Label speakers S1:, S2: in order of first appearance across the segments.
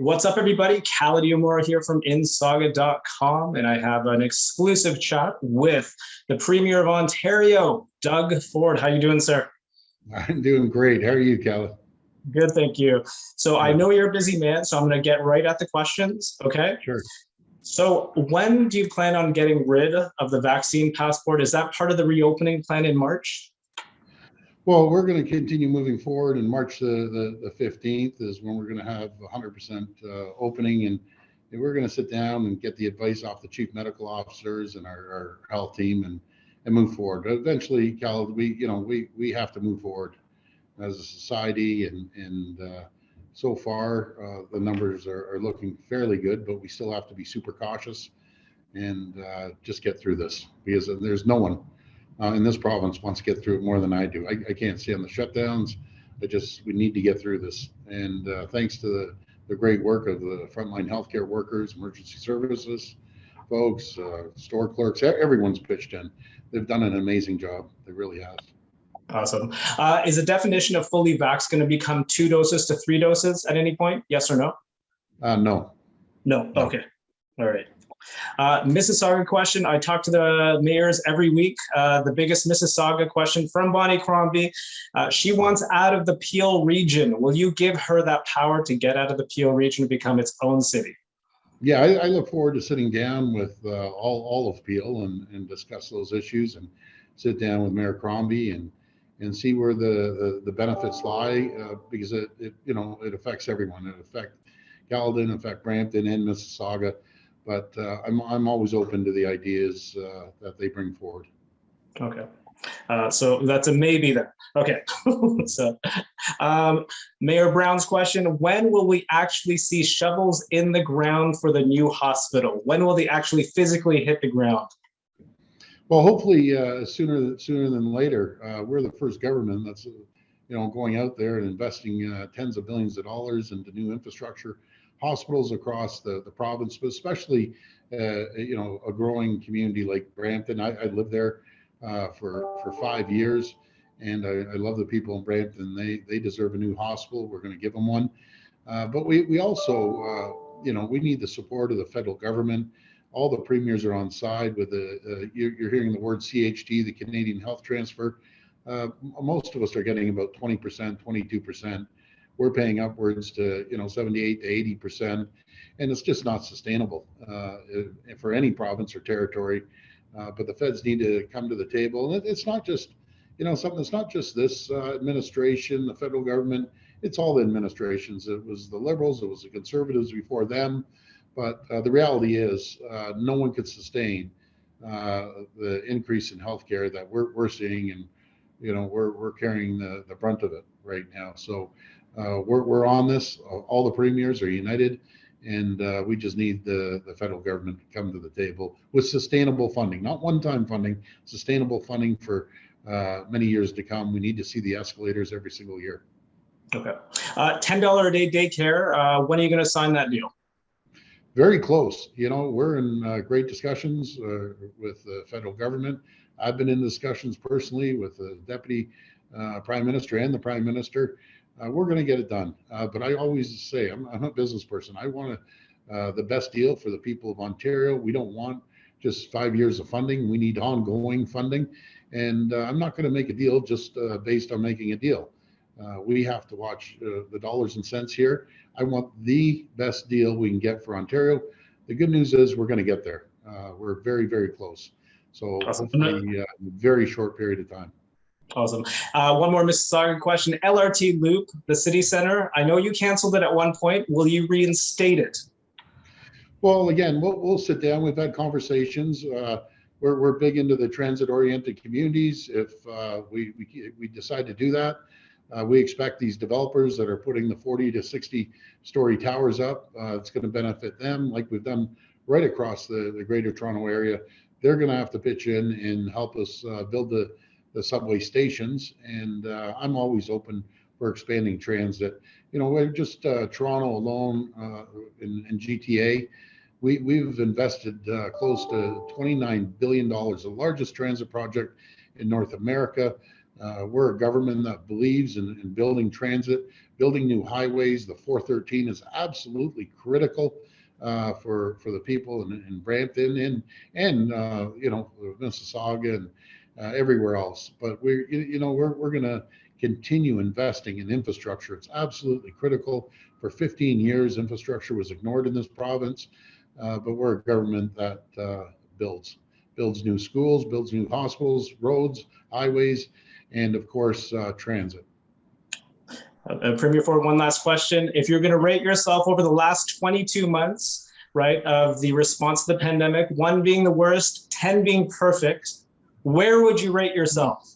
S1: what's up, everybody? Cality Umura here from Insaga.com, and I have an exclusive chat with the Premier of Ontario, Doug Ford. How you doing, sir?
S2: I'm doing great. How are you, Kelly?
S1: Good, thank you. So I know you're a busy man, so I'm going to get right at the questions, okay?
S2: Sure.
S1: So when do you plan on getting rid of the vaccine passport? Is that part of the reopening plan in March?
S2: Well, we're going to continue moving forward, and March the 15th is when we're going to have 100% opening, and we're going to sit down and get the advice off the chief medical officers and our health team and move forward. Eventually, Cal, we have to move forward as a society, and so far the numbers are looking fairly good, but we still have to be super cautious and just get through this, because there's no one in this province wants to get through it more than I do. I can't stand the shutdowns. We need to get through this. And thanks to the great work of the frontline healthcare workers, emergency services folks, store clerks, everyone's pitched in. They've done an amazing job. They really have.
S1: Awesome. Is the definition of fully vaxxed going to become 2 doses to 3 doses at any point? Yes or no?
S2: No.
S1: No. Okay. All right. Mississauga question. I talk to the mayors every week. The biggest Mississauga question from Bonnie Crombie. She wants out of the Peel region. Will you give her that power to get out of the Peel region and become its own city?
S2: Yeah, I look forward to sitting down with all of Peel and discuss those issues, and sit down with Mayor Crombie and see where the benefits lie, because it affects everyone. It affects Caledon, affect Brampton and Mississauga. But I'm always open to the ideas that they bring forward.
S1: Okay. So that's a maybe then. Okay. So Mayor Brown's question, when will we actually see shovels in the ground for the new hospital? When will they actually physically hit the ground?
S2: Well, hopefully sooner than later. We're the first government that's going out there and investing tens of billions of dollars into new infrastructure, hospitals across the province, but especially a growing community like Brampton. I lived there for 5 years, and I love the people in Brampton. They deserve a new hospital. We're going to give them one, but we also we need the support of the federal government. All the premiers are on side with you're hearing the word CHT, the Canadian Health Transfer. Most of us are getting about 20%, 22%. We're paying upwards to 78 to 80%, and it's just not sustainable for any province or territory. But the feds need to come to the table, and it's not just something. It's not just this administration, the federal government. It's all the administrations. It was the Liberals, it was the Conservatives before them. But the reality is, no one could sustain the increase in healthcare that we're seeing, and we're carrying the brunt of it right now. So we're on this. All the premiers are united, and we just need the federal government to come to the table with sustainable funding, not one-time funding, sustainable funding for many years to come. We need to see the escalators every single year.
S1: Okay. $10 a day daycare. When are you going to sign that deal?
S2: Very close. We're in great discussions with the federal government. I've been in discussions personally with the Deputy Prime Minister and the Prime Minister. We're going to get it done. But I always say, I'm a business person. I want the best deal for the people of Ontario. We don't want just 5 years of funding. We need ongoing funding. And I'm not going to make a deal just based on making a deal. We have to watch the dollars and cents here. I want the best deal we can get for Ontario. The good news is we're going to get there. We're very, very close. So
S1: awesome.
S2: Hopefully a very short period of time.
S1: Awesome. One more Mississauga question. LRT Loop, the city center. I know you canceled it at one point. Will you reinstate it?
S2: Well, again, we'll sit down. We've had conversations. We're big into the transit-oriented communities. If we decide to do that, we expect these developers that are putting the 40 to 60 story towers up, it's going to benefit them, like we've done right across the Greater Toronto area. They're going to have to pitch in and help us build the subway stations, and I'm always open for expanding transit. We're just Toronto alone in GTA. We've invested close to $29 billion, the largest transit project in North America. We're a government that believes in building transit, building new highways. The 413 is absolutely critical for the people in Brampton and Mississauga and everywhere else. But we're going to continue investing in infrastructure. It's absolutely critical. For 15 years, infrastructure was ignored in this province, but we're a government that builds new schools, builds new hospitals, roads, highways, and of course, transit.
S1: Premier Ford, one last question. If you're going to rate yourself over the last 22 months, right, of the response to the pandemic, 1 being the worst, 10 being perfect, where would you rate yourself?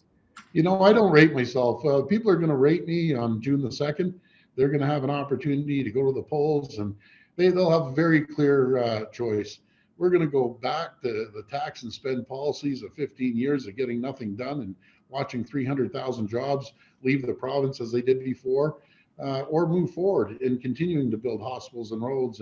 S2: I don't rate myself. People are going to rate me on June the 2nd. They're going to have an opportunity to go to the polls, and they'll have a very clear choice. We're going to go back to the tax and spend policies of 15 years of getting nothing done and watching 300,000 jobs leave the province as they did before, or move forward in continuing to build hospitals and roads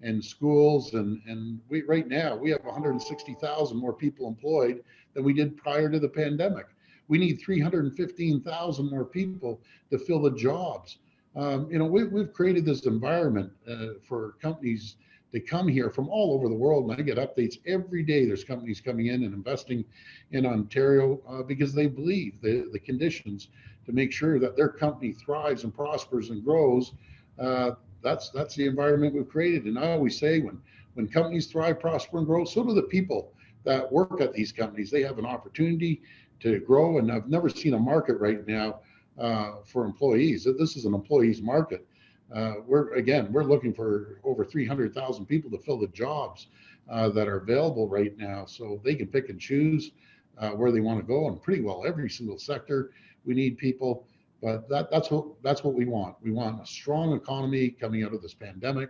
S2: and schools. And right now we have 160,000 more people employed than we did prior to the pandemic. We need 315,000 more people to fill the jobs. We've created this environment for companies to come here from all over the world, and I get updates every day. There's companies coming in and investing in Ontario because they believe the conditions to make sure that their company thrives and prospers and grows. That's the environment we've created. And I always say, when companies thrive, prosper, and grow, so do the people that work at these companies. They have an opportunity to grow, and I've never seen a market right now for employees. This is an employees market. We're looking for over 300,000 people to fill the jobs that are available right now, so they can pick and choose where they want to go. And pretty well every single sector we need people, but that's what we want. We want a strong economy coming out of this pandemic.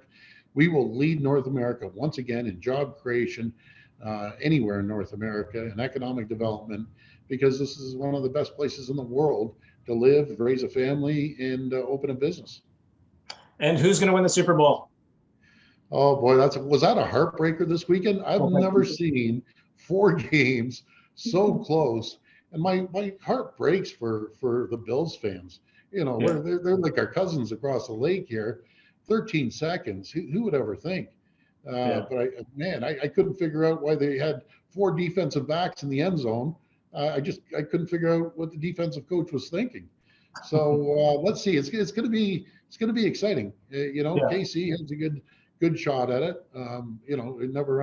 S2: We will lead North America once again in job creation anywhere in North America, and economic development, because this is one of the best places in the world to live, raise a family, and open a business.
S1: And who's going to win the Super Bowl?
S2: Oh boy, was that a heartbreaker this weekend? I've never seen 4 games so close, and my heart breaks for the Bills fans. They're like our cousins across the lake here. 13 seconds. Who would ever think? But I couldn't figure out why they had 4 defensive backs in the end zone. I couldn't figure out what the defensive coach was thinking. So let's see. It's going to be exciting. KC has a good shot at it. Never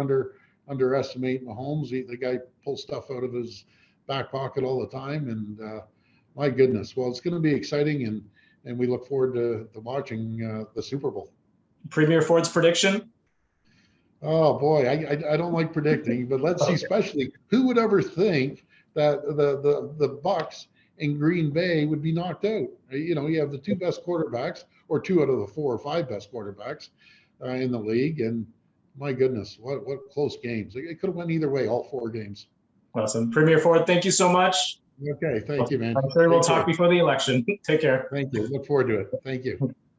S2: underestimate Mahomes. The guy pulls stuff out of his back pocket all the time, and my goodness. Well, it's going to be exciting, and we look forward to watching the Super Bowl.
S1: Premier Ford's prediction?
S2: Oh boy, I don't like predicting, but let's see. Especially, who would ever think that the Bucks in Green Bay would be knocked out? You have the 2 best quarterbacks, or 2 out of the 4 or 5 best quarterbacks in the league, and my goodness, what close games! It could have went either way, all 4 games.
S1: Awesome, Premier Ford. Thank you so much.
S2: Okay, thank you, man.
S1: I'm sure we'll talk before the election. Take care.
S2: Thank you. Look forward to it. Thank you.